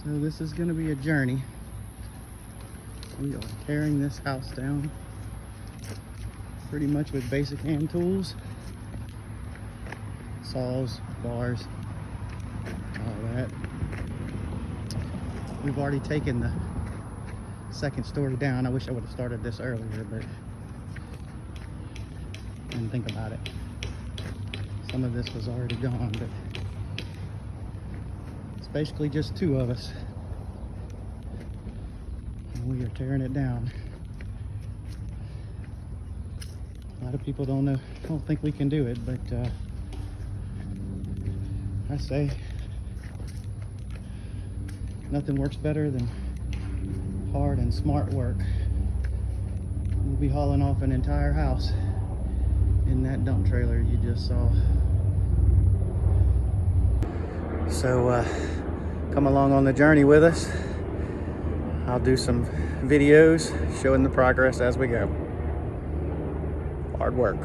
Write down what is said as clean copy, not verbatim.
So this is going to be a journey. We are tearing this house down pretty much with basic hand tools. Saws, bars, all that. We've already taken the second story down. I wish I would have started this earlier, but I didn't think about it. Some of this was already gone, but it's basically just two of us. And we are tearing it down. A lot of people don't think we can do it, but I say nothing works better than hard and smart work. We'll be hauling off an entire house in that dump trailer you just saw. So come along on the journey with us. I'll do some videos showing the progress as we go. Hard work.